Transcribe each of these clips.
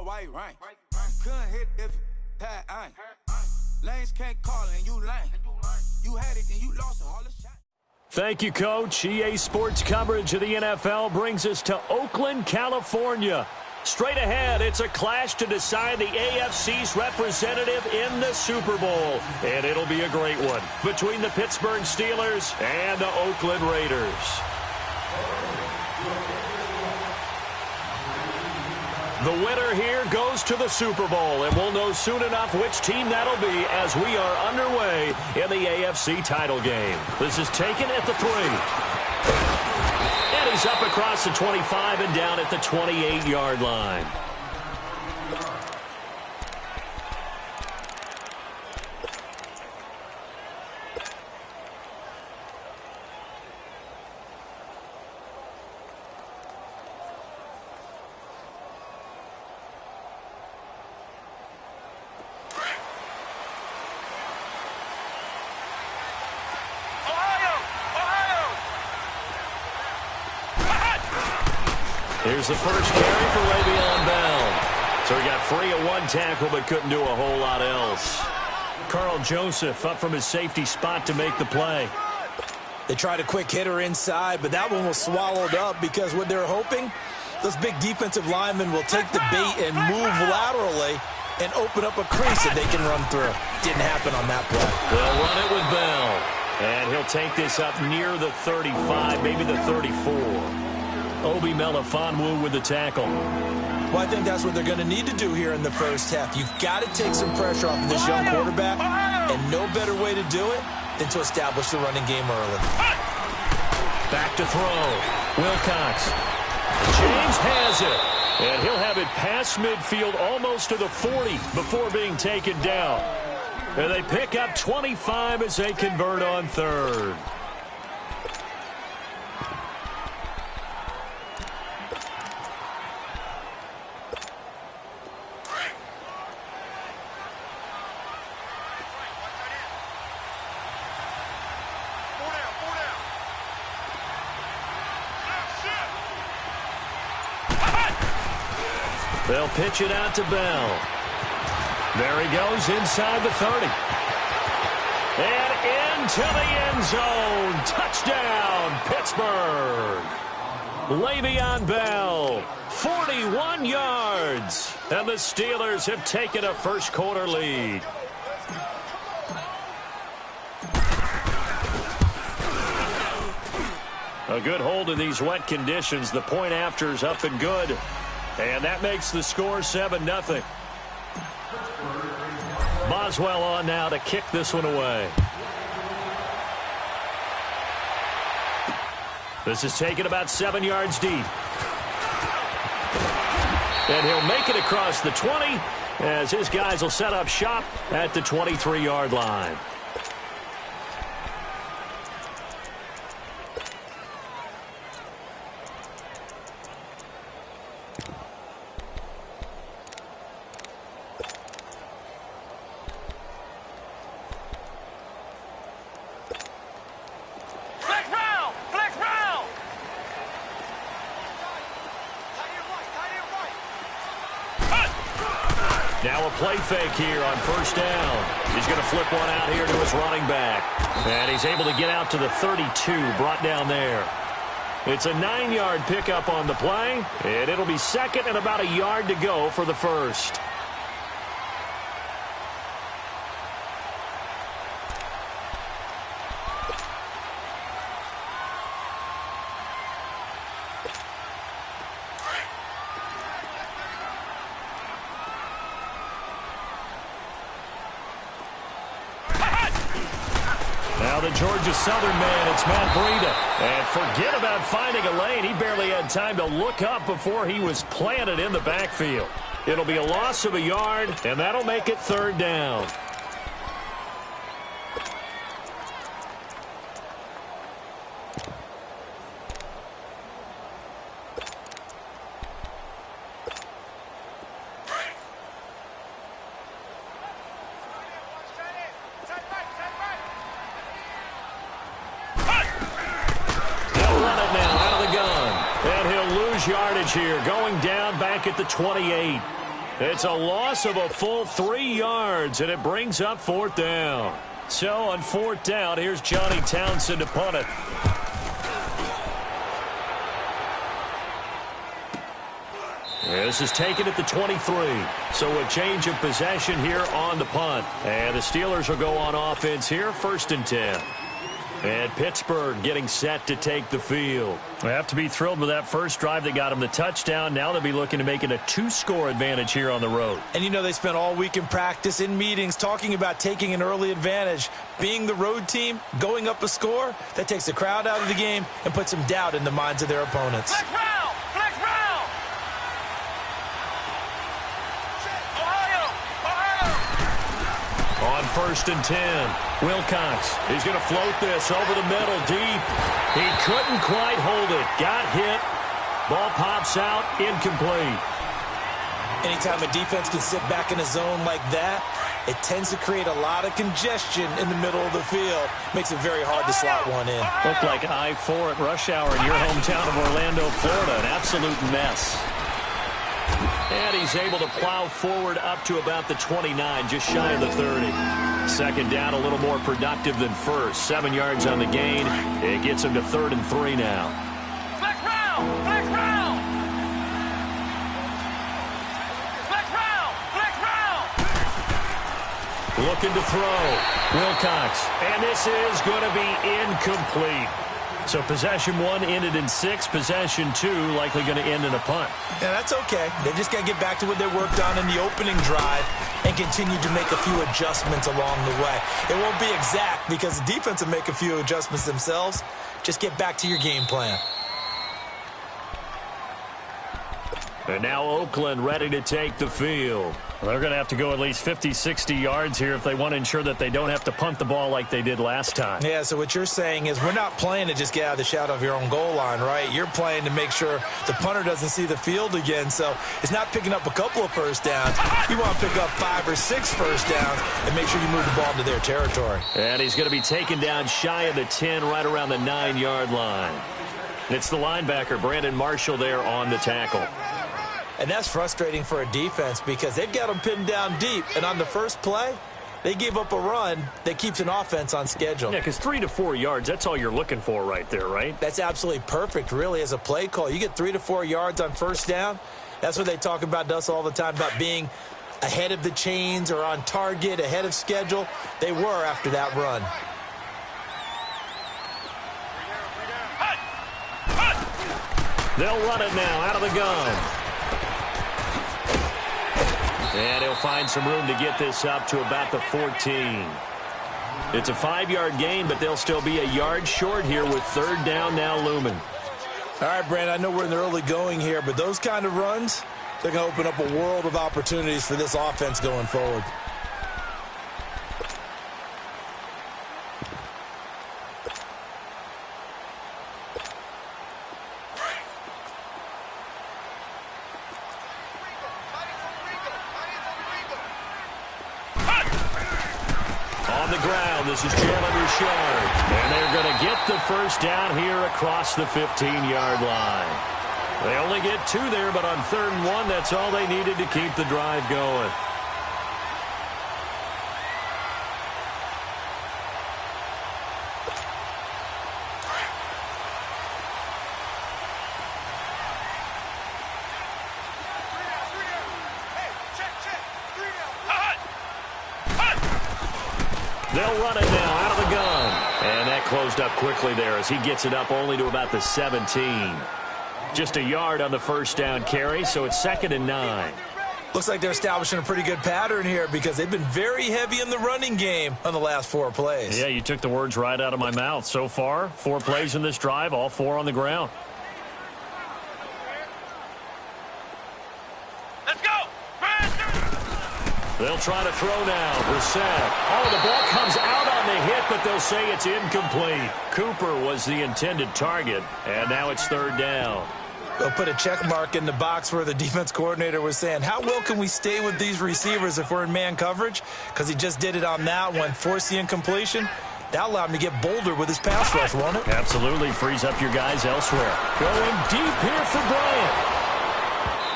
why you rank. Couldn't hit if it had ain't. Lanes can't call it and you lame. You had it and you lost all the shot. Thank you, Coach. EA Sports coverage of the NFL brings us to Oakland, California. Straight ahead, it's a clash to decide the AFC's representative in the Super Bowl. And it'll be a great one between the Pittsburgh Steelers and the Oakland Raiders. The winner here goes to the Super Bowl, and we'll know soon enough which team that'll be as we are underway in the AFC title game. This is taken at the 3. And he's up across the 25 and down at the 28-yard line. Here's the first carry for Le'Veon Bell. So he got free of one tackle but couldn't do a whole lot else. Carl Joseph up from his safety spot to make the play. They tried a quick hitter inside, but that one was swallowed up because what they're hoping, those big defensive linemen will take the bait and move laterally and open up a crease that they can run through. Didn't happen on that play. They'll run it with Bell. And he'll take this up near the 35, maybe the 34. Obi Melifonwu with the tackle. Well, I think that's what they're going to need to do here in the first half. You've got to take some pressure off of this young quarterback, and no better way to do it than to establish the running game early. Back to throw. Wilcox. James has it. And he'll have it past midfield almost to the 40 before being taken down. And they pick up 25 as they convert on third. They'll pitch it out to Bell. There he goes inside the 30. And into the end zone. Touchdown, Pittsburgh. Le'Veon Bell, 41 yards. And the Steelers have taken a first quarter lead. A good hold in these wet conditions. The point after is up and good. And that makes the score 7-0. Boswell on now to kick this one away. This is taken about 7 yards deep. And he'll make it across the 20 as his guys will set up shop at the 23-yard line. Now a play fake here on first down. He's going to flip one out here to his running back. And he's able to get out to the 32, brought down there. It's a 9-yard pickup on the play, and it'll be second and about a yard to go for the first. Now the Georgia Southern man, it's Matt Breida. And forget about finding a lane. He barely had time to look up before he was planted in the backfield. It'll be a loss of a yard, and that'll make it third down. Yardage here, going down back at the 28. It's a loss of a full 3 yards, and it brings up 4th down. So on 4th down, here's Johnny Townsend to punt it. This is taken at the 23. So a change of possession here on the punt. And the Steelers will go on offense here, 1st and 10. And Pittsburgh getting set to take the field. They have to be thrilled with that first drive that got them the touchdown. Now they'll be looking to make it a 2-score advantage here on the road. And you know they spent all week in practice, in meetings, talking about taking an early advantage. Being the road team, going up a score, that takes the crowd out of the game and puts some doubt in the minds of their opponents. Flex round! Flex round! Ohio! On 1st and 10, Wilcox. He's going to float this over the middle deep. He couldn't quite hold it. Got hit. Ball pops out. Incomplete. Anytime a defense can sit back in a zone like that, it tends to create a lot of congestion in the middle of the field. Makes it very hard to slot one in. Looked like I-4 at rush hour in your hometown of Orlando, Florida. An absolute mess. And he's able to plow forward up to about the 29, just shy of the 30. 2nd down, a little more productive than first. 7 yards on the gain. It gets him to 3rd and 3 now. Flex round! Flex round! Flex round! Flex round! Looking to throw. Wilcox. And this is going to be incomplete. So possession 1 ended in 6. Possession 2 likely going to end in a punt. Yeah, that's okay. They just got to get back to what they worked on in the opening drive and continue to make a few adjustments along the way. It won't be exact because the defense will make a few adjustments themselves. Just get back to your game plan. And now Oakland ready to take the field. They're going to have to go at least 50, 60 yards here if they want to ensure that they don't have to punt the ball like they did last time. Yeah, so what you're saying is we're not playing to just get out of the shadow of your own goal line, right? You're playing to make sure the punter doesn't see the field again. So it's not picking up a couple of first downs. You want to pick up 5 or 6 first downs and make sure you move the ball into their territory. And he's going to be taken down shy of the 10, right around the 9-yard line. It's the linebacker, Brandon Marshall, there on the tackle. And that's frustrating for a defense because they've got them pinned down deep. And on the first play, they gave up a run that keeps an offense on schedule. Yeah, because 3 to 4 yards, that's all you're looking for right there, right? That's absolutely perfect, really, as a play call. You get 3 to 4 yards on first down. That's what they talk about us all the time, about being ahead of the chains or on target, ahead of schedule. They were after that run. They'll run it now out of the gun. And he'll find some room to get this up to about the 14. It's a 5-yard gain, but they'll still be a yard short here with 3rd down now looming. All right, Brandon, I know we're in the early going here, but those kind of runs, they're going to open up a world of opportunities for this offense going forward. This is Jalen Richard. And they're going to get the first down here across the 15-yard line. They only get 2 there, but on 3rd and 1, that's all they needed to keep the drive going. They'll run it now out of the gun. And that closed up quickly there as he gets it up only to about the 17. Just a yard on the first down carry, so it's 2nd and 9. Looks like they're establishing a pretty good pattern here because they've been very heavy in the running game on the last 4 plays. Yeah, you took the words right out of my mouth. So far, 4 plays in this drive, all 4 on the ground. Let's go! They'll try to throw now. Brissett. Oh, the ball comes out on the hit, but they'll say it's incomplete. Cooper was the intended target, and now it's 3rd down. They'll put a check mark in the box where the defense coordinator was saying, how well can we stay with these receivers if we're in man coverage? Because he just did it on that one, forced the incompletion. That allowed him to get bolder with his pass rush, won't it? Absolutely. Frees up your guys elsewhere. Going deep here for Bryant.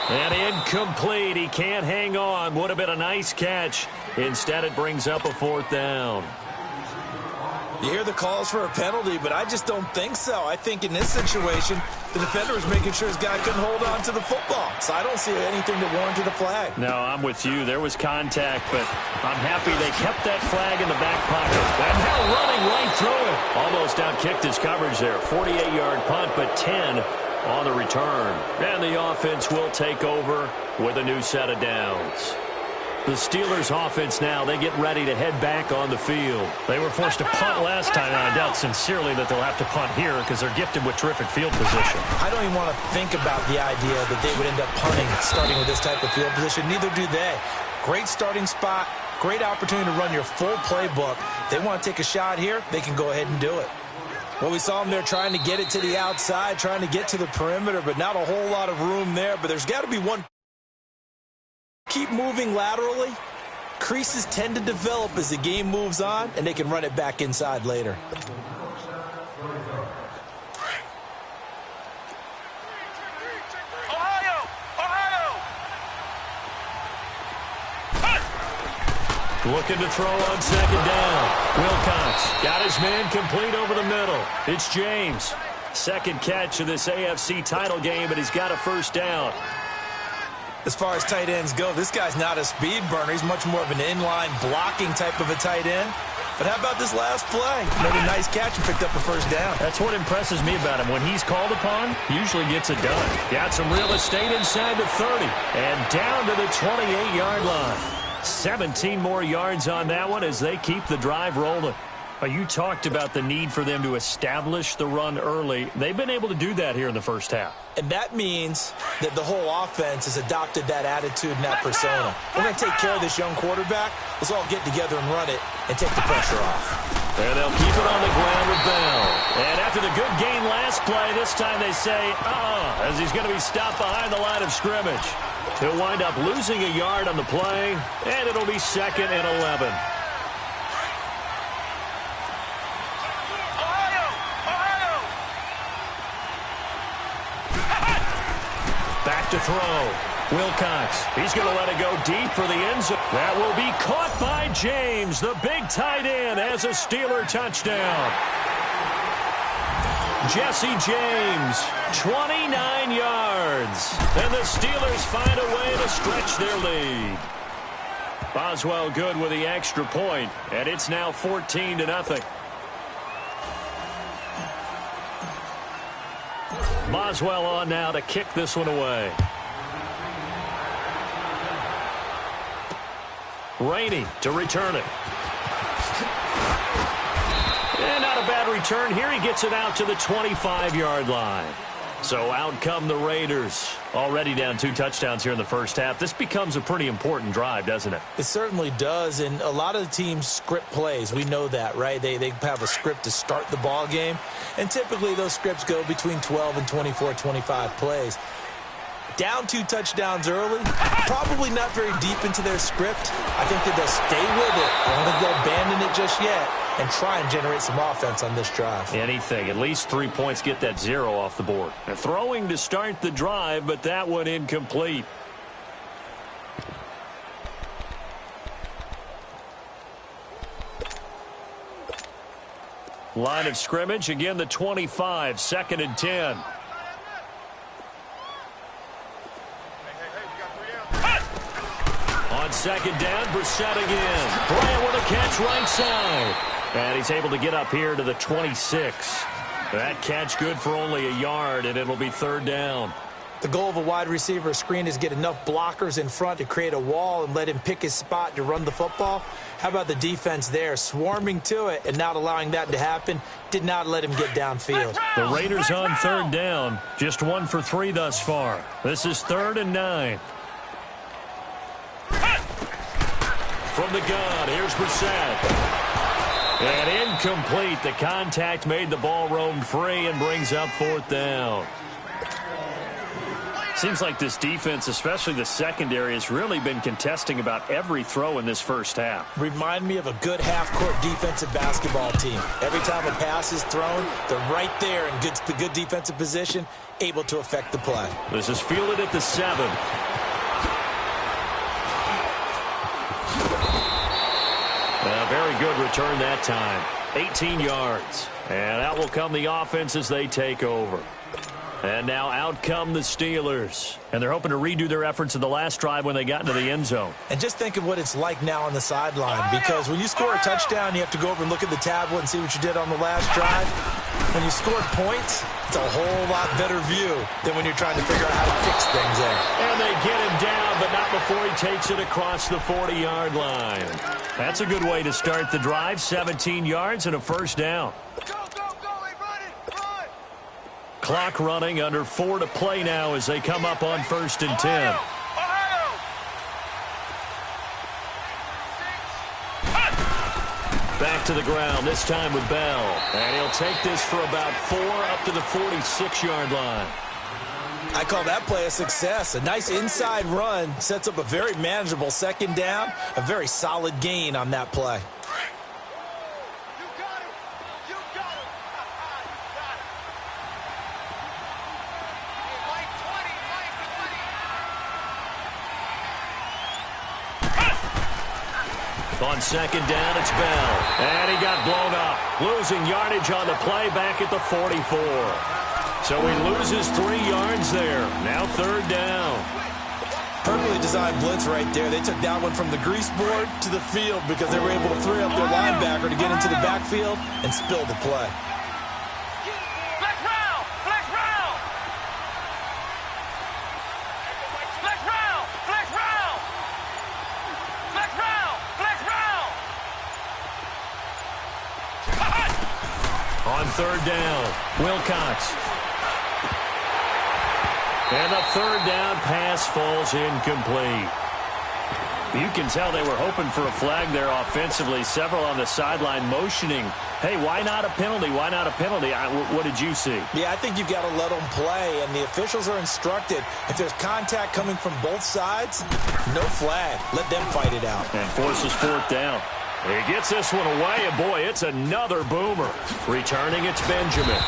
And incomplete. He can't hang on. Would have been a nice catch. Instead, it brings up a 4th down. You hear the calls for a penalty, but I just don't think so. I think in this situation, the defender was making sure his guy couldn't hold on to the football. So I don't see anything that warranted a flag. No, I'm with you. There was contact, but I'm happy they kept that flag in the back pocket. And now running right through it. Almost outkicked his coverage there. 48-yard punt, but 10 on the return. And the offense will take over with a new set of downs. The Steelers offense now, they get ready to head back on the field. They were forced to punt last time, and I doubt sincerely that they'll have to punt here because they're gifted with terrific field position. I don't even want to think about the idea that they would end up punting starting with this type of field position. Neither do they. Great starting spot, great opportunity to run your full playbook. They want to take a shot here, they can go ahead and do it. Well, we saw them there trying to get it to the outside, trying to get to the perimeter, but not a whole lot of room there. But there's got to be one. Keep moving laterally. Creases tend to develop as the game moves on, and they can run it back inside later. Looking to throw on 2nd down. Wilcox got his man complete over the middle. It's James. 2nd catch of this AFC title game, but he's got a 1st down. As far as tight ends go, this guy's not a speed burner. He's much more of an inline blocking type of a tight end. But how about this last play? Made a nice catch and picked up a 1st down. That's what impresses me about him. When he's called upon, he usually gets it done. Got some real estate inside the 30 and down to the 28-yard line. 17 more yards on that one as they keep the drive rolling. You talked about the need for them to establish the run early. They've been able to do that here in the first half. And that means that the whole offense has adopted that attitude and that persona. We're going to take care of this young quarterback. Let's all get together and run it and take the pressure off. And they'll keep it on the ground with Bell. And after the good gain last play, this time they say, as he's going to be stopped behind the line of scrimmage. He'll wind up losing a yard on the play, and it'll be 2nd and 11. Back to throw. Wilcox. He's going to let it go deep for the end zone. That will be caught by James. The big tight end has a Steeler touchdown. Jesse James, 29 yards. And the Steelers find a way to stretch their lead. Boswell good with the extra point, and it's now 14-0. Boswell on now to kick this one away. Rainey to return it. And not a bad return here. He gets it out to the 25-yard line. So out come the Raiders. Already down 2 touchdowns here in the first half. This becomes a pretty important drive, doesn't it? It certainly does, and a lot of the teams script plays. We know that, right? They have a script to start the ball game, and typically those scripts go between 12 and 24, 25 plays. Down 2 touchdowns early, probably not very deep into their script. I think that they'll stay with it. I don't think they'll abandon it just yet and try and generate some offense on this drive. Anything. At least 3 points, get that 0 off the board. They're throwing to start the drive, but that one incomplete. Line of scrimmage, again the 25, 2nd and 10. On 2nd down, Brissett again. Bryant with a catch right side. And he's able to get up here to the 26. That catch good for only a yard, and it'll be 3rd down. The goal of a wide receiver screen is get enough blockers in front to create a wall and let him pick his spot to run the football. How about the defense there, swarming to it and not allowing that to happen? Did not let him get downfield. The Raiders on 3rd down, just 1 for 3 thus far. This is 3rd and 9. From the gun, here's Brissett. And incomplete. The contact made the ball roam free and brings up 4th down. Seems like this defense, especially the secondary, has really been contesting about every throw in this first half. Remind me of a good half-court defensive basketball team. Every time a pass is thrown, they're right there in good defensive position, able to affect the play. This is fielded at the 7. A very good return that time. 18 yards. And out will come the offense as they take over. And now out come the Steelers. And they're hoping to redo their efforts in the last drive when they got into the end zone. And just think of what it's like now on the sideline. Because when you score a touchdown, you have to go over and look at the tablet and see what you did on the last drive. When you scored points, it's a whole lot better view than when you're trying to figure out how to fix things there. And they get him down, but not before he takes it across the 40-yard line. That's a good way to start the drive. 17 yards and a first down. Clock running, under 4 to play now as they come up on 1st and 10. Back to the ground, this time with Bell. And he'll take this for about 4 up to the 46-yard line. I call that play a success. A nice inside run sets up a very manageable second down. A very solid gain on that play. On second down, it's Bell. And he got blown up. Losing yardage on the play back at the 44. So he loses 3 yards there. Now 3rd down. Perfectly designed blitz right there. They took that one from the grease board to the field because they were able to free up their linebacker to get into the backfield and spill the play. On 3rd down, Wilcox. And the 3rd down pass falls incomplete. You can tell they were hoping for a flag there offensively. Several on the sideline motioning, hey, why not a penalty? Why not a penalty? What did you see? Yeah, I think you've got to let them play, and the officials are instructed. If there's contact coming from both sides, no flag. Let them fight it out. And forces 4th down. He gets this one away, and boy, it's another boomer. Returning, it's Benjamin.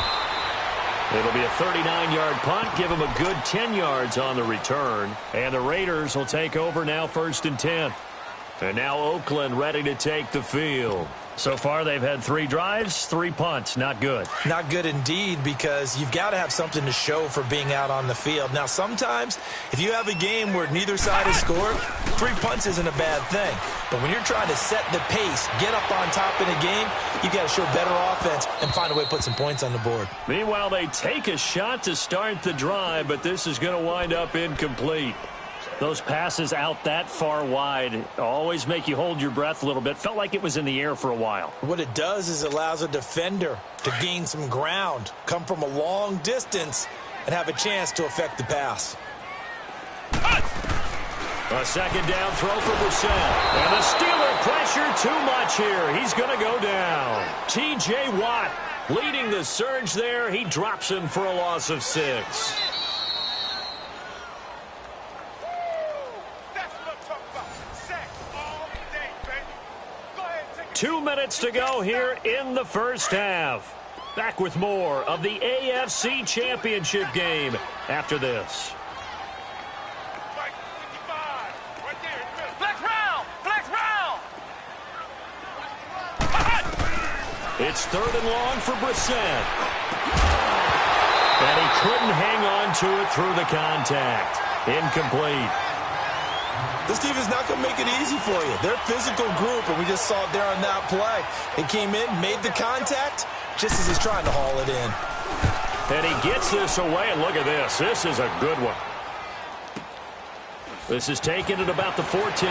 It'll be a 39-yard punt, give him a good 10 yards on the return. And the Raiders will take over now 1st and 10. And now Oakland ready to take the field. So far, they've had 3 drives, 3 punts. Not good. Not good indeed, because you've got to have something to show for being out on the field. Now, sometimes, if you have a game where neither side has scored, 3 punts isn't a bad thing. But when you're trying to set the pace, get up on top in a game, you've got to show better offense and find a way to put some points on the board. Meanwhile, they take a shot to start the drive, but this is going to wind up incomplete. Those passes out that far wide always make you hold your breath a little bit. Felt like it was in the air for a while. What it does is it allows a defender to gain some ground, come from a long distance, and have a chance to affect the pass. A second down throw for Brissett. And the Steeler pressure too much here. He's going to go down. T.J. Watt leading the surge there. He drops him for a loss of 6. 2 minutes to go here in the first half. Back with more of the AFC Championship game after this. It's 3rd and long for Brissett. And he couldn't hang on to it through the contact. Incomplete. This team is not going to make it easy for you. They're a physical group, and we just saw it there on that play. They came in, made the contact, just as he's trying to haul it in. And he gets this away, and look at this. This is a good one. This is taken at about the 14.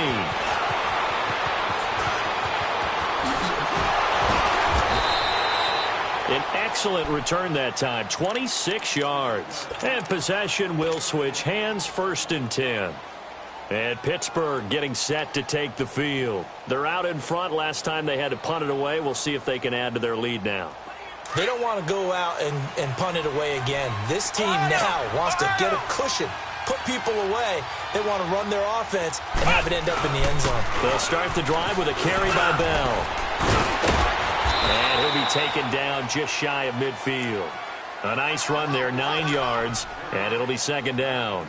An excellent return that time, 26 yards. And possession will switch hands, 1st and 10. And Pittsburgh getting set to take the field. They're out in front. Last time they had to punt it away. We'll see if they can add to their lead now. They don't want to go out and punt it away again. This team now wants to get a cushion put people away. They want to run their offense and have it end up in the end zone. They'll start the drive with a carry by Bell. And he'll be taken down just shy of midfield. A nice run there, 9 yards, and it'll be second down.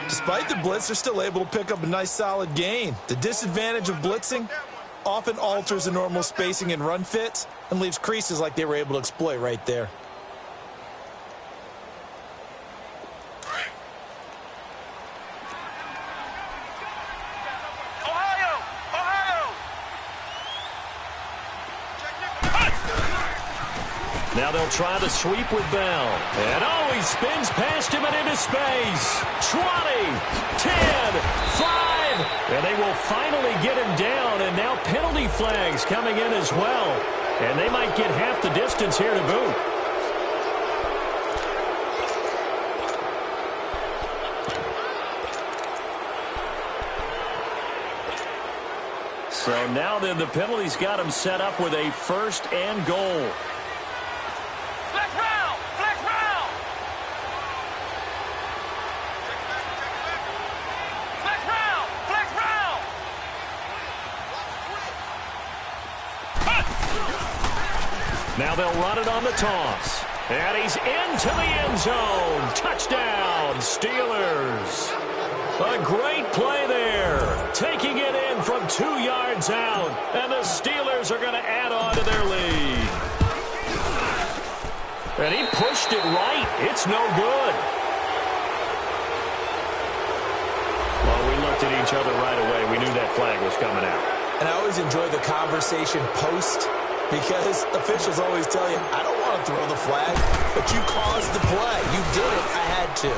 Despite the blitz, they're still able to pick up a nice solid gain. The disadvantage of blitzing often alters the normal spacing and run fits and leaves creases like they were able to exploit right there. Now they'll try the sweep with Bell. And he spins past him and into space. 20, 10, 5. And they will finally get him down. And now penalty flags coming in as well. And they might get half the distance here to boot. So now then the penalty's got him set up with a first and goal. Now they'll run it on the toss. And he's into the end zone. Touchdown, Steelers. A great play there. Taking it in from 2 yards out. And the Steelers are going to add on to their lead. And he pushed it right. It's no good. Well, we looked at each other right away. We knew that flag was coming out. And I always enjoy the conversation post, because officials always tell you, I don't want to throw the flag, but you caused the play. You did it. I had to.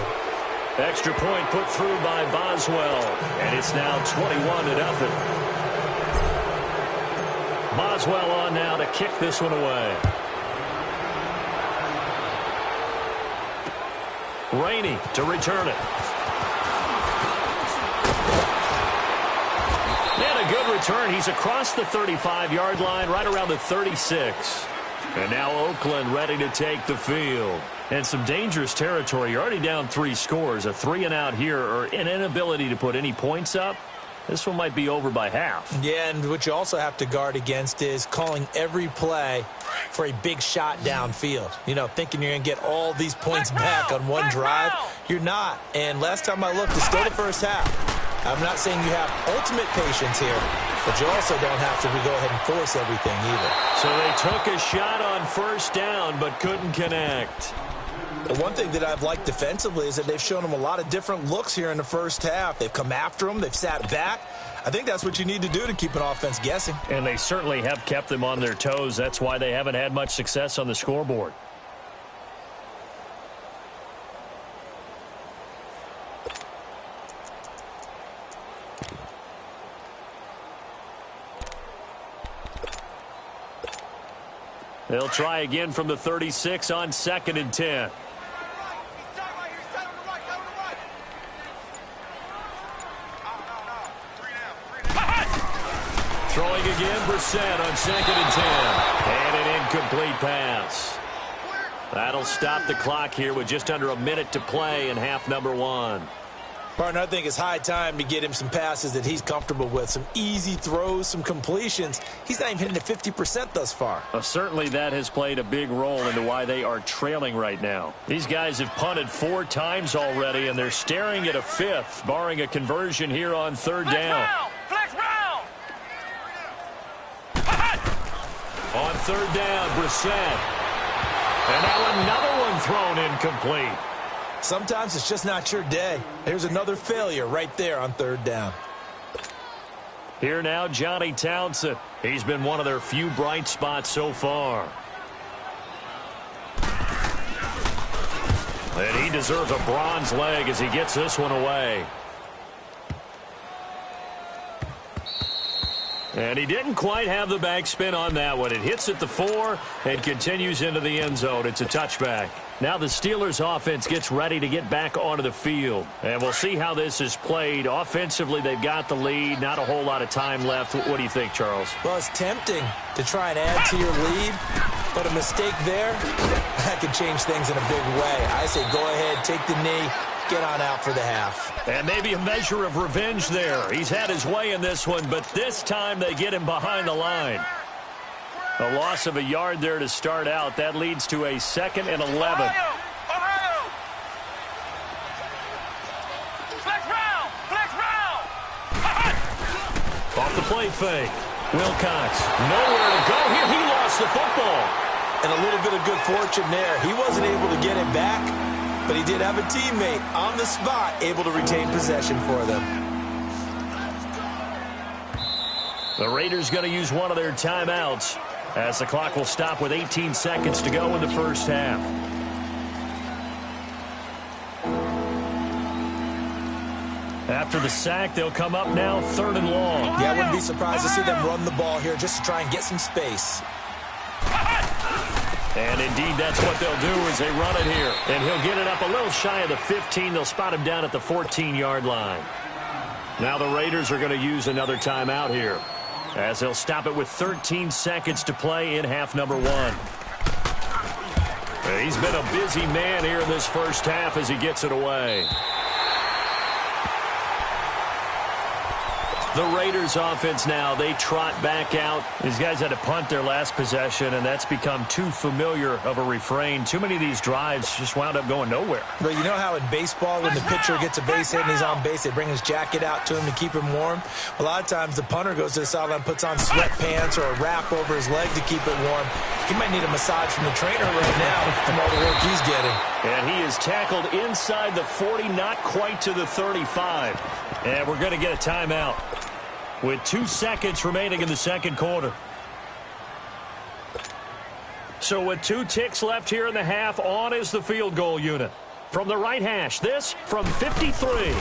Extra point put through by Boswell. And it's now 21-0. Boswell on now to kick this one away. Rainey to return it. And a good return. He's across the 35-yard line, right around the 36. And now Oakland ready to take the field. And some dangerous territory. You're already down 3 scores. A 3-and-out here, or an inability to put any points up. This one might be over by half. Yeah, and what you also have to guard against is calling every play for a big shot downfield. You know, thinking you're going to get all these points back on one drive. You're not. And last time I looked, it's still the first half. I'm not saying you have ultimate patience here, but you also don't have to go ahead and force everything either. So they took a shot on first down, but couldn't connect. The one thing that I've liked defensively is that they've shown them a lot of different looks here in the first half. They've come after them. They've sat back. I think that's what you need to do to keep an offense guessing. And they certainly have kept them on their toes. That's why they haven't had much success on the scoreboard. They'll try again from the 36 on 2nd and 10. Throwing again, Brissett on 2nd and 10. And an incomplete pass. That'll stop the clock here with just under a minute to play in half number 1. Partner, I think it's high time to get him some passes that he's comfortable with. Some easy throws, some completions. He's not even hitting at 50% thus far. Certainly that has played a big role into why they are trailing right now. These guys have punted 4 times already, and they're staring at a 5th, barring a conversion here on 3rd down. Flex round. On 3rd down, Brissett. And now another one thrown incomplete. Sometimes it's just not your day. There's another failure right there on 3rd down. Here now, Johnny Townsend. He's been one of their few bright spots so far. And he deserves a bronze leg as he gets this one away. And he didn't quite have the backspin on that one. It hits at the 4 and continues into the end zone. It's a touchback. Now the Steelers offense gets ready to get back onto the field. And we'll see how this is played. Offensively, they've got the lead. Not a whole lot of time left. What do you think, Charles? Well, it's tempting to try and add to your lead, but a mistake there, that could change things in a big way. I say go ahead, take the knee, get on out for the half. And maybe a measure of revenge there. He's had his way in this one, but this time they get him behind the line. A loss of a yard there to start out. That leads to a 2nd and 11. Off the play fake. Wilcox, nowhere to go here. He lost the football. And a little bit of good fortune there. He wasn't able to get it back, but he did have a teammate on the spot able to retain possession for them. The Raiders going to use one of their timeouts as the clock will stop with 18 seconds to go in the first half. After the sack, they'll come up now 3rd and long. Yeah, I wouldn't be surprised to see them run the ball here just to try and get some space. And indeed, that's what they'll do is they run it here. And he'll get it up a little shy of the 15. They'll spot him down at the 14-yard line. Now the Raiders are going to use another timeout here, as they'll stop it with 13 seconds to play in half number 1. He's been a busy man here in this first half as he gets it away. The Raiders offense now, they trot back out. These guys had to punt their last possession, and that's become too familiar of a refrain. Too many of these drives just wound up going nowhere. But you know how in baseball, when the pitcher gets a base hit and he's on base, they bring his jacket out to him to keep him warm? A lot of times the punter goes to the sideline, puts on sweatpants or a wrap over his leg to keep it warm. He might need a massage from the trainer right now from all the work he's getting. And he is tackled inside the 40, not quite to the 35. And we're going to get a timeout with 2 seconds remaining in the second quarter. So with 2 ticks left here in the half, on is the field goal unit. From the right hash, this from 53.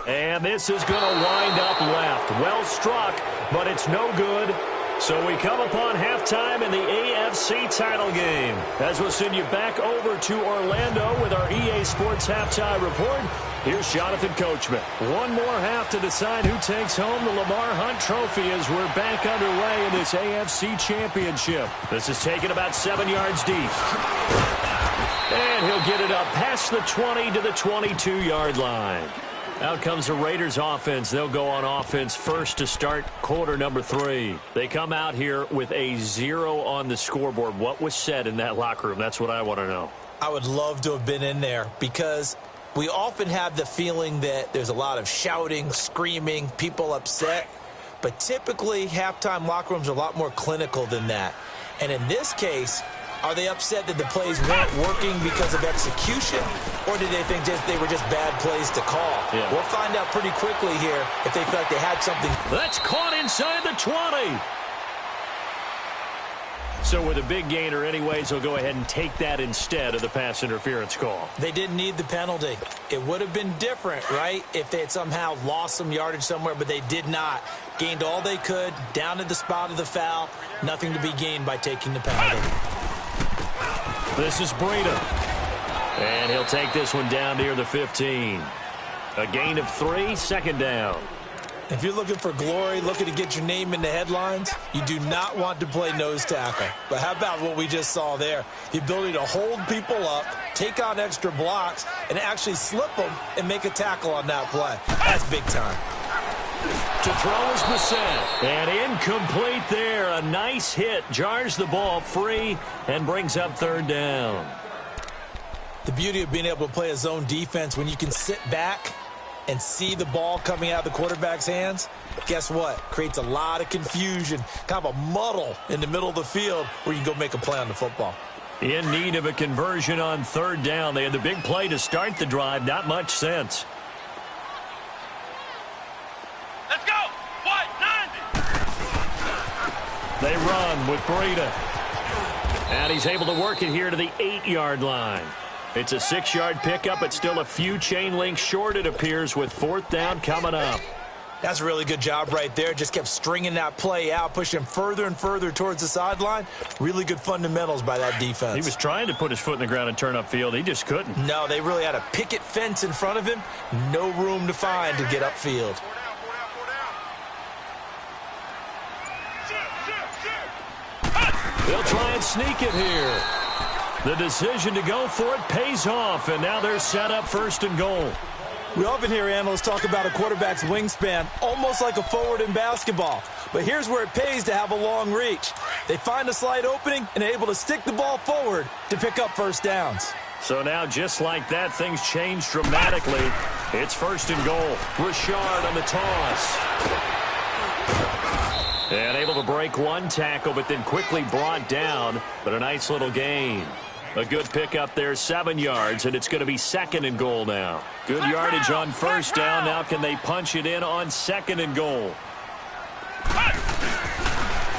And this is going to wind up left. Well struck, but it's no good. So we come upon halftime in the AFC title game, as we'll send you back over to Orlando with our EA Sports Halftime Report. Here's Jonathan Coachman. One more half to decide who takes home the Lamar Hunt Trophy as we're back underway in this AFC Championship. This is taken about 7 yards deep. And he'll get it up past the 20 to the 22-yard line. Out comes the Raiders offense. They'll go on offense first to start quarter number 3. They come out here with a 0 on the scoreboard. What was said in that locker room? That's what I want to know. I would love to have been in there because we often have the feeling that there's a lot of shouting, screaming, people upset. But typically, halftime locker rooms are a lot more clinical than that. And in this case, are they upset that the plays weren't working because of execution, or did they think they were just bad plays to call? Yeah. We'll find out pretty quickly here if they feel like they had something. That's caught inside the 20. So with a big gainer anyways, they'll go ahead and take that instead of the pass interference call. They didn't need the penalty. It would have been different, right, if they had somehow lost some yardage somewhere, but they did not. Gained all they could, down at the spot of the foul. Nothing to be gained by taking the penalty. This is Breida. And he'll take this one down near the 15. A gain of 3, second down. If you're looking for glory, looking to get your name in the headlines, you do not want to play nose tackle. But how about what we just saw there? The ability to hold people up, take on extra blocks, and actually slip them and make a tackle on that play. That's big time. To throw is Bissett. And incomplete there. A nice hit. Jars the ball free and brings up third down. The beauty of being able to play a zone defense when you can sit back and see the ball coming out of the quarterback's hands, guess what? Creates a lot of confusion, kind of a muddle in the middle of the field where you can go make a play on the football. In need of a conversion on third down. They had the big play to start the drive. Not much sense. Let's go! What? 90! They run with Breida. And he's able to work it here to the 8-yard line. It's a 6-yard pickup, but still a few chain links short, it appears, with fourth down coming up. That's a really good job right there. Just kept stringing that play out, pushing him further and further towards the sideline. Really good fundamentals by that defense. He was trying to put his foot in the ground and turn upfield. He just couldn't. No, they really had a picket fence in front of him. No room to find to get upfield. They'll try and sneak it here. The decision to go for it pays off, and now they're set up 1st and goal. We often hear analysts talk about a quarterback's wingspan, almost like a forward in basketball. But here's where it pays to have a long reach. They find a slight opening and are able to stick the ball forward to pick up first downs. So now, just like that, things change dramatically. It's 1st and goal. Richard on the toss. And able to break one tackle, but then quickly brought down. But a nice little gain. A good pickup there, 7 yards, and it's going to be 2nd and goal now. Good yardage on 1st down. Now can they punch it in on 2nd and goal?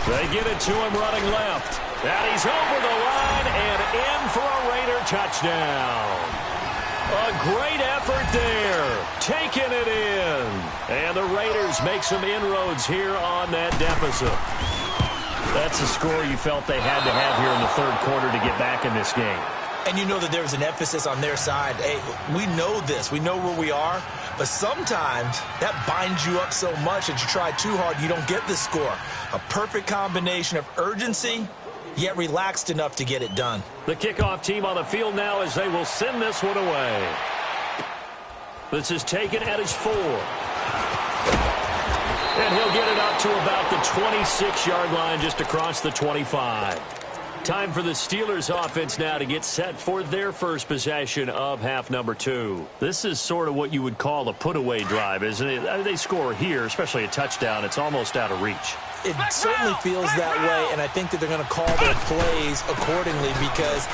They get it to him running left. And he's over the line and in for a Raider touchdown. A great effort there. Taking it in. And the Raiders make some inroads here on that deficit. That's a score you felt they had to have here in the 3rd quarter to get back in this game. And you know that there's an emphasis on their side. Hey, we know this. We know where we are. But sometimes that binds you up so much that you try too hard, you don't get the score. A perfect combination of urgency, yet relaxed enough to get it done. The kickoff team on the field now as they will send this one away. This is taken at his 4. And he'll get it up to about the 26-yard line, just across the 25. Time for the Steelers offense now to get set for their first possession of half number 2. This is sort of what you would call a put-away drive, isn't it? They score here, especially a touchdown. It's almost out of reach. It certainly feels that way, and I think that they're going to call their plays accordingly because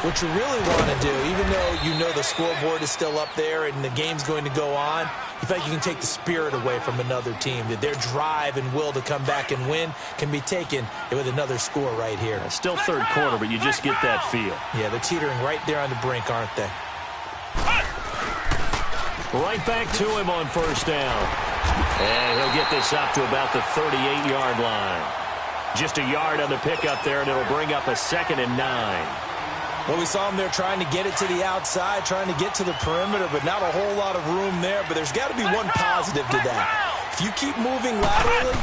what you really want to do, even though you know the scoreboard is still up there and the game's going to go on, you feel like you can take the spirit away from another team, that their drive and will to come back and win can be taken with another score right here. Still 3rd quarter, but you just get that feel. Yeah, they're teetering right there on the brink, aren't they? Right back to him on 1st down. And he'll get this up to about the 38-yard line. Just a yard on the pickup there, and it'll bring up a 2nd and 9. Well, we saw him there trying to get it to the outside, trying to get to the perimeter, but not a whole lot of room there. But there's got to be one positive to that. If you keep moving laterally,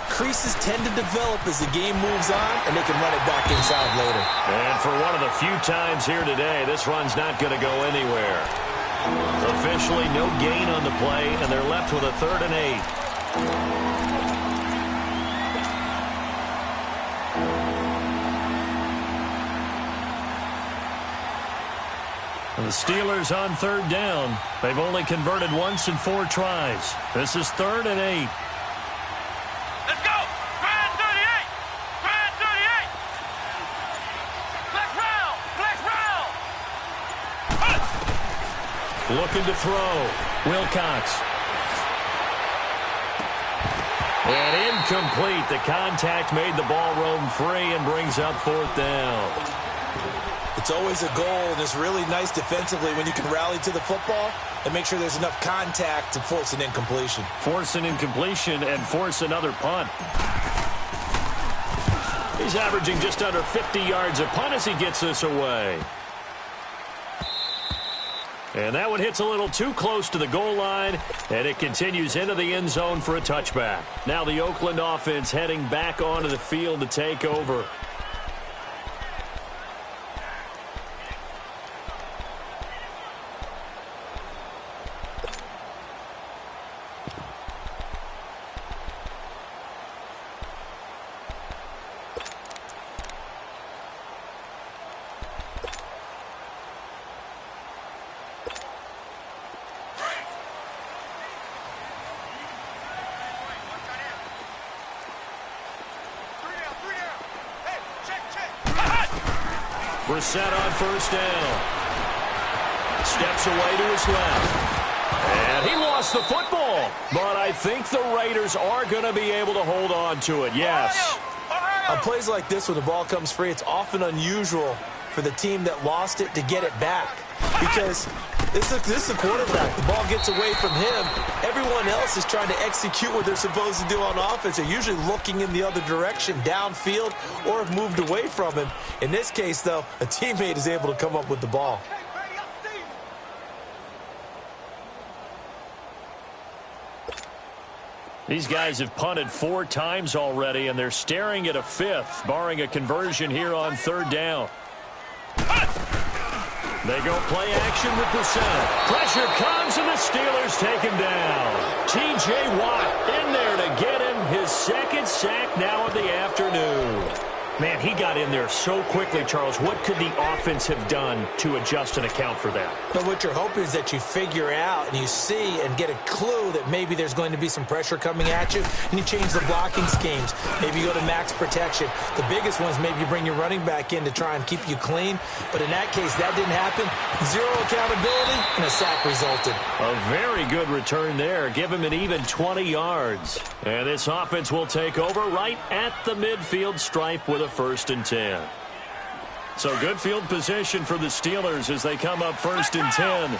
creases tend to develop as the game moves on, and they can run it back inside later. And for one of the few times here today, this run's not going to go anywhere. Officially no gain on the play, and they're left with a 3rd and 8. The Steelers on 3rd down. They've only converted once in 4 tries. This is 3rd and 8. Let's go! Try 38! Try 38! Flex round! Flex round! Looking to throw. Wilcox. And incomplete. The contact made the ball roam free and brings up 4th down. It's always a goal, and it's really nice defensively when you can rally to the football and make sure there's enough contact to force an incompletion. Force an incompletion and force another punt. He's averaging just under 50 yards a punt as he gets this away. And that one hits a little too close to the goal line, and it continues into the end zone for a touchback. Now the Oakland offense heading back onto the field to take over. Brissett on 1st down. Steps away to his left. And he lost the football. But I think the Raiders are going to be able to hold on to it. Yes. On plays like this when the ball comes free, it's often unusual for the team that lost it to get it back. Because this is a quarterback. The ball gets away from him. Everyone else is trying to execute what they're supposed to do on offense. They're usually looking in the other direction, downfield, or have moved away from him. In this case, though, a teammate is able to come up with the ball. These guys have punted 4 times already, and they're staring at a 5th, barring a conversion here on 3rd down. They go play action with the center. Pressure comes, and the Steelers take him down. T.J. Watt in there to get him his second sack now of the afternoon. Man, he got in there so quickly, Charles. What could the offense have done to adjust and account for that? But what you're hoping is that you figure out and you see and get a clue that maybe there's going to be some pressure coming at you, and you change the blocking schemes. Maybe you go to max protection. The biggest one is maybe you bring your running back in to try and keep you clean. But in that case, that didn't happen. Zero accountability, and a sack resulted. A very good return there. Give him an even 20 yards. And this offense will take over right at the midfield stripe with a 1st and 10. So good field position for the Steelers as they come up 1st and 10.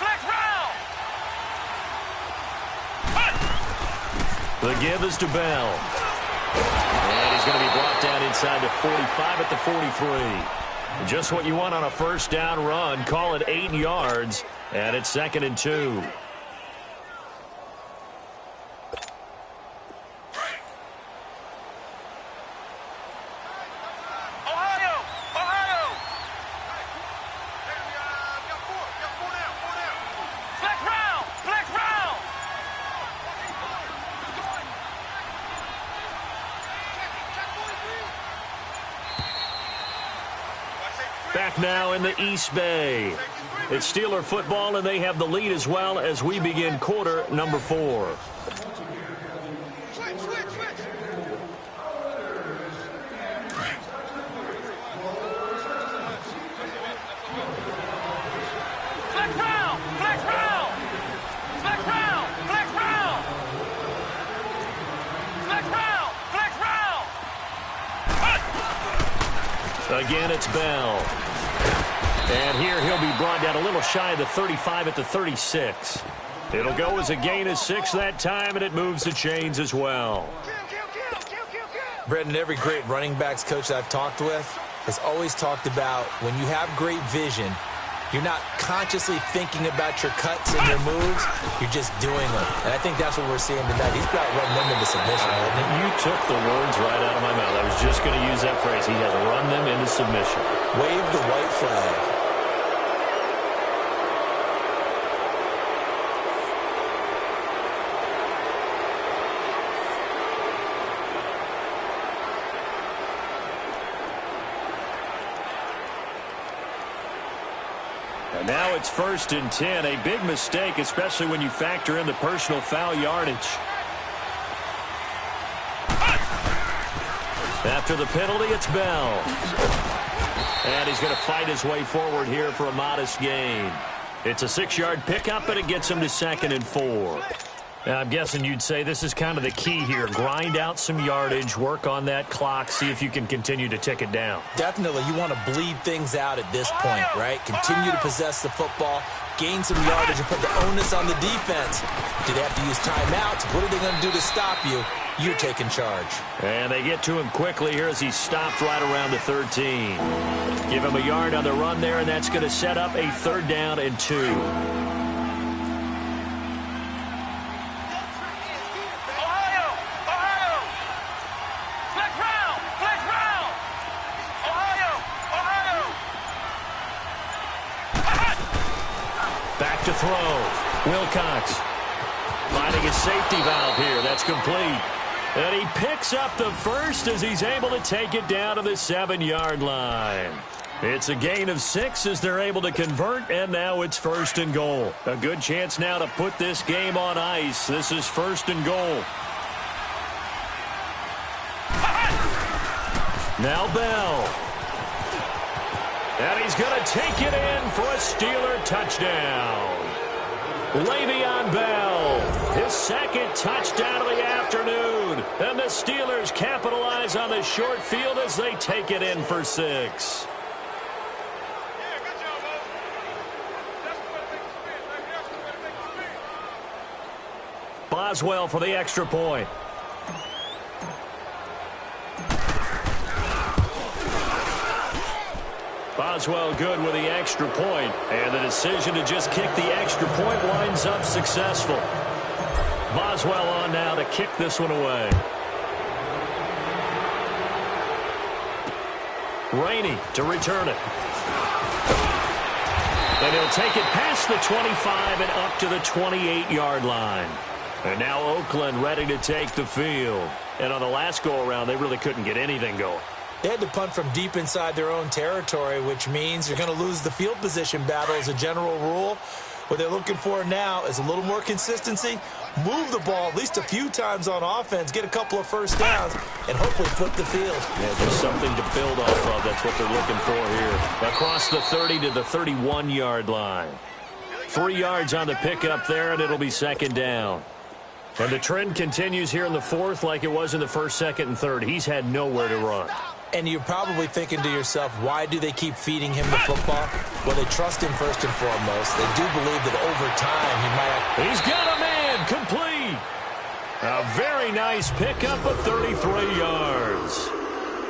The give is to Bell. And he's going to be brought down inside the 45 at the 43. Just what you want on a 1st down run. Call it 8 yards. And it's 2nd and 2. Back now in the East Bay. It's Steeler football, and they have the lead as well as we begin quarter number 4. Again, it's Bell. And here he'll be brought down a little shy of the 35 at the 36. It'll go as a gain of 6 that time, and it moves the chains as well. Brendan, every great running backs coach that I've talked with has always talked about when you have great vision, you're not consciously thinking about your cuts and your moves. You're just doing them. And I think that's what we're seeing tonight. He's about running them into submission. You took the words right out of my mouth. I was just going to use that phrase. He has run them into submission. Wave the white flag. And now it's 1st and 10. A big mistake, especially when you factor in the personal foul yardage. After the penalty, it's Bell. And he's going to fight his way forward here for a modest gain. It's a 6-yard pickup, and it gets him to 2nd and 4. Now, I'm guessing you'd say this is kind of the key here. Grind out some yardage, work on that clock, see if you can continue to tick it down. Definitely. You want to bleed things out at this point, right? Continue to possess the football, gain some yardage, and put the onus on the defense. Do they have to use timeouts? What are they going to do to stop you? You're taking charge. And they get to him quickly here as he stopped right around the 13. Give him a yard on the run there, and that's going to set up a 3rd down and 2. To throw. Wilcox finding his safety valve here. That's complete. And he picks up the 1st as he's able to take it down to the 7-yard line. It's a gain of 6 as they're able to convert, and now it's 1st and goal. A good chance now to put this game on ice. This is 1st and goal. Now Bell. And he's going to take it in for a Steeler touchdown. Le'Veon Bell, his 2nd touchdown of the afternoon. And the Steelers capitalize on the short field as they take it in for 6. Boswell for the extra point. Boswell good with the extra point, and the decision to just kick the extra point winds up successful. Boswell on now to kick this one away. Rainey to return it. And he'll take it past the 25 and up to the 28-yard line. And now Oakland ready to take the field. And on the last go-around, they really couldn't get anything going. They had to punt from deep inside their own territory, which means you're going to lose the field position battle as a general rule. What they're looking for now is a little more consistency, move the ball at least a few times on offense, get a couple of first downs, and hopefully flip the field. Yeah, just something to build off of. That's what they're looking for here. Across the 30 to the 31-yard line. 3 yards on the pickup there, and it'll be second down. And the trend continues here in the fourth like it was in the first, second, and third. He's had nowhere to run. And you're probably thinking to yourself, why do they keep feeding him the football? Well, they trust him first and foremost. They do believe that over time he might... He's got a man complete. A very nice pickup of 33 yards.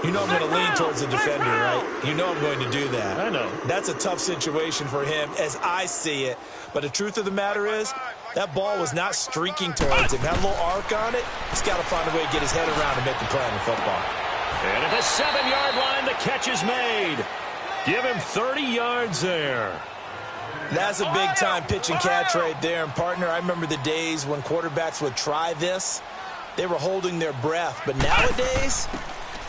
You know I'm going to lean towards the defender, right? You know I'm going to do that. I know. That's a tough situation for him as I see it. But the truth of the matter is, that ball was not streaking towards him. Had a little arc on it. He's got to find a way to get his head around and make the play on the football. And at the 7-yard line, the catch is made. Give him 30 yards there. That's a big-time pitch and catch right there. And, partner, I remember the days when quarterbacks would try this. They were holding their breath. But nowadays,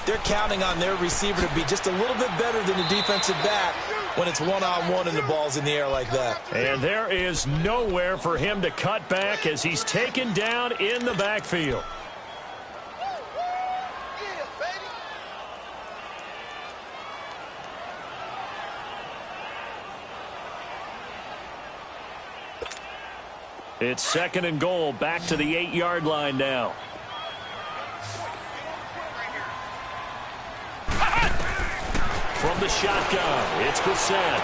they're counting on their receiver to be just a little bit better than the defensive back when it's one-on-one and the ball's in the air like that. And there is nowhere for him to cut back as he's taken down in the backfield. It's second and goal, back to the 8-yard line now. From the shotgun, it's Brissett.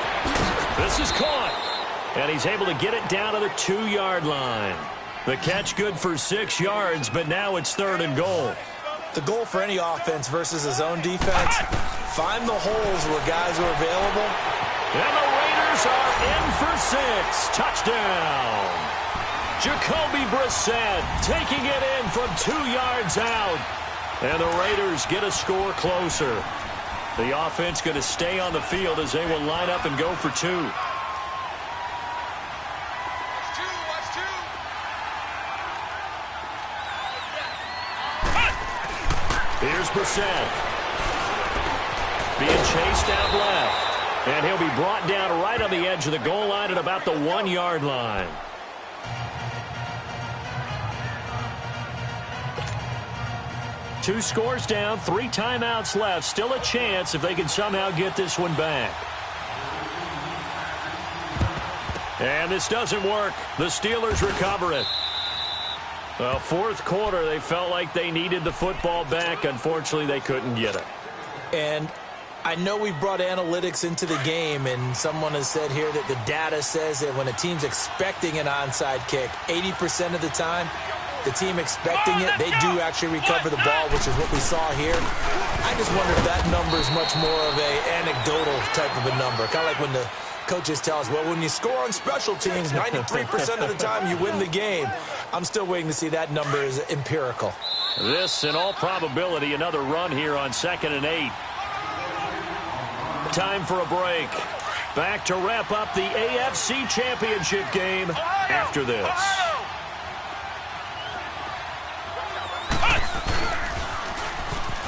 This is caught, and he's able to get it down to the 2-yard line. The catch good for 6 yards, but now it's third and goal. The goal for any offense versus his own defense, find the holes where guys are available. And the Raiders are in for 6. Touchdown. Jacoby Brissett taking it in from 2 yards out. And the Raiders get a score closer. The offense going to stay on the field as they will line up and go for 2. Here's Brissett. Being chased out left. And he'll be brought down right on the edge of the goal line at about the 1-yard line. Two scores down, 3 timeouts left. Still a chance if they can somehow get this one back. And this doesn't work. The Steelers recover it. Well, fourth quarter, they felt like they needed the football back. Unfortunately, they couldn't get it. And I know we brought analytics into the game, and someone has said here that the data says that when a team's expecting an onside kick, 80% of the time, the team expecting it, they do actually recover the ball, which is what we saw here. I just wonder if that number is much more of an anecdotal type of a number. Kind of like when the coaches tell us, well, when you score on special teams, 93% of the time you win the game. I'm still waiting to see that number is empirical. This, in all probability, another run here on 2nd and 8. Time for a break. Back to wrap up the AFC Championship game after this.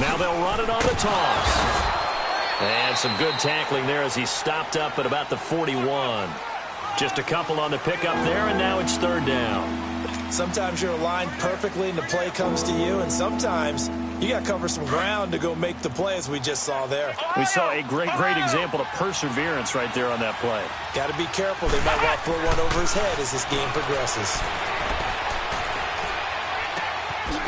Now they'll run it on the toss. And some good tackling there as he stopped up at about the 41. Just a couple on the pickup there, and now it's third down. Sometimes you're aligned perfectly and the play comes to you, and sometimes you got to cover some ground to go make the play, as we just saw there. We saw a great example of perseverance right there on that play. Got to be careful. They might want to throw one over his head as this game progresses.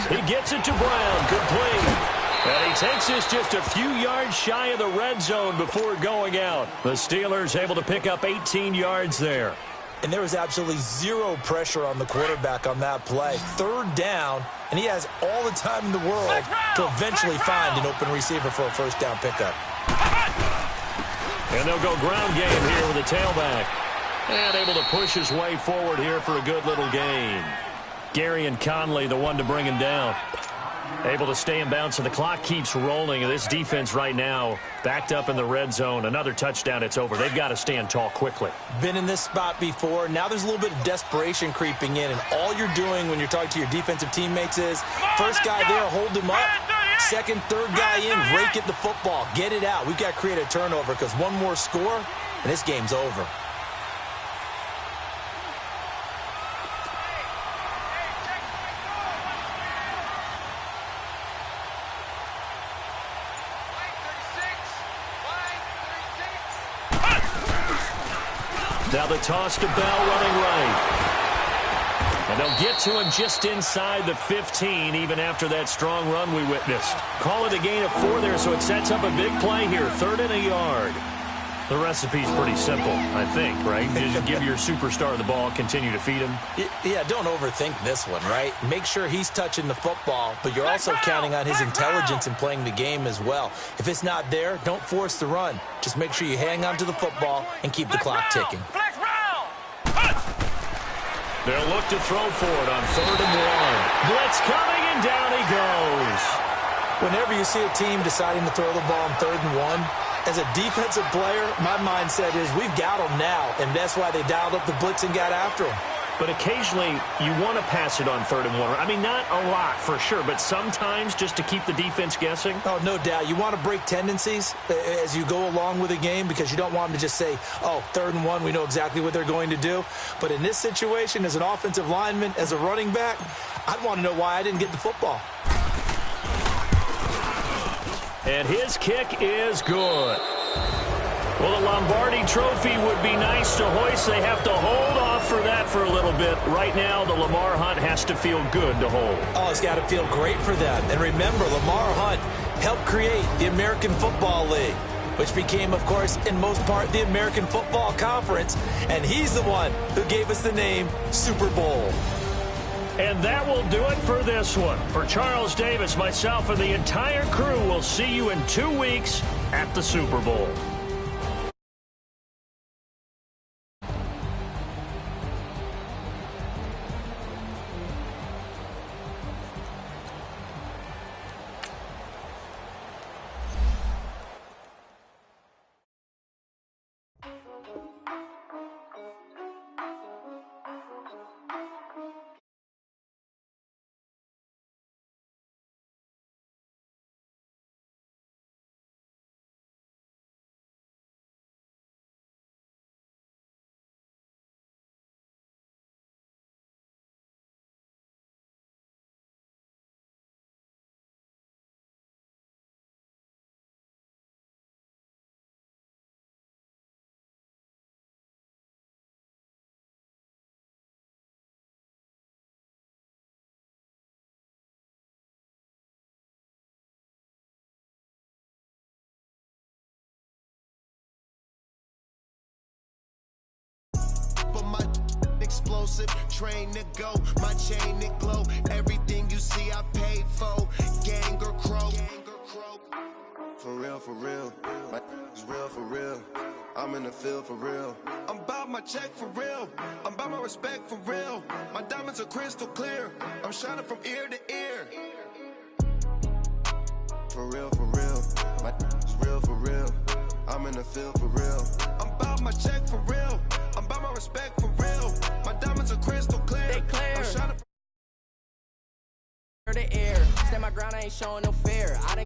He gets it to Brown. Complete. And he takes this just a few yards shy of the red zone before going out. The Steelers able to pick up 18 yards there. And there was absolutely zero pressure on the quarterback on that play. Third down, and he has all the time in the world to eventually find an open receiver for a first down pickup. And they'll go ground game here with a tailback. And able to push his way forward here for a good little gain. Gary and Conley, the one to bring him down. Able to stay in bounds, and the clock keeps rolling. This defense right now backed up in the red zone. Another touchdown, it's over. They've got to stand tall quickly. Been in this spot before. Now there's a little bit of desperation creeping in, and all you're doing when you're talking to your defensive teammates is first guy there, hold him up. Second, third guy in, rake at the football. Get it out. We've got to create a turnover because one more score, and this game's over. Now the toss to Bell running right. And they'll get to him just inside the 15, even after that strong run we witnessed. Call it a gain of 4 there, so it sets up a big play here. 3rd and a yard. The recipe's pretty simple, I think, right? Just give your superstar the ball, continue to feed him. Yeah, don't overthink this one, right? Make sure he's touching the football, but you're also counting on his intelligence in playing the game as well. If it's not there, don't force the run. Just make sure you hang on to the football and keep the clock ticking. They'll look to throw for it on 3rd and 1. Blitz coming, and down he goes. Whenever you see a team deciding to throw the ball on 3rd and 1, as a defensive player, my mindset is we've got them now, and that's why they dialed up the blitz and got after them. But occasionally, you want to pass it on 3rd and 1. I mean, not a lot for sure, but sometimes just to keep the defense guessing. Oh, no doubt. You want to break tendencies as you go along with a game because you don't want them to just say, oh, 3rd and 1, we know exactly what they're going to do. But in this situation, as an offensive lineman, as a running back, I'd want to know why I didn't get the football. And his kick is good. Well, the Lombardi Trophy would be nice to hoist. They have to hold off for that for a little bit. Right now, the Lamar Hunt has to feel good to hold. Oh, it's got to feel great for them. And remember, Lamar Hunt helped create the American Football League, which became, of course, in most part, the American Football Conference. And he's the one who gave us the name Super Bowl. And that will do it for this one. For Charles Davis, myself, and the entire crew, we'll see you in 2 weeks at the Super Bowl. Explosive train to go, my chain to glow. Everything you see I paid for. Gang or crow. For real, it's real for real. I'm in the field for real. I'm about my check for real. I'm about my respect for real. My diamonds are crystal clear. I'm shining from ear to ear. For real, it's real for real. I'm in the field for real. I'm about my check for real. I'm about my respect for real. My diamonds are crystal clear. They clear. I'm shining from The air. Stand my ground, I ain't showing no fear. I done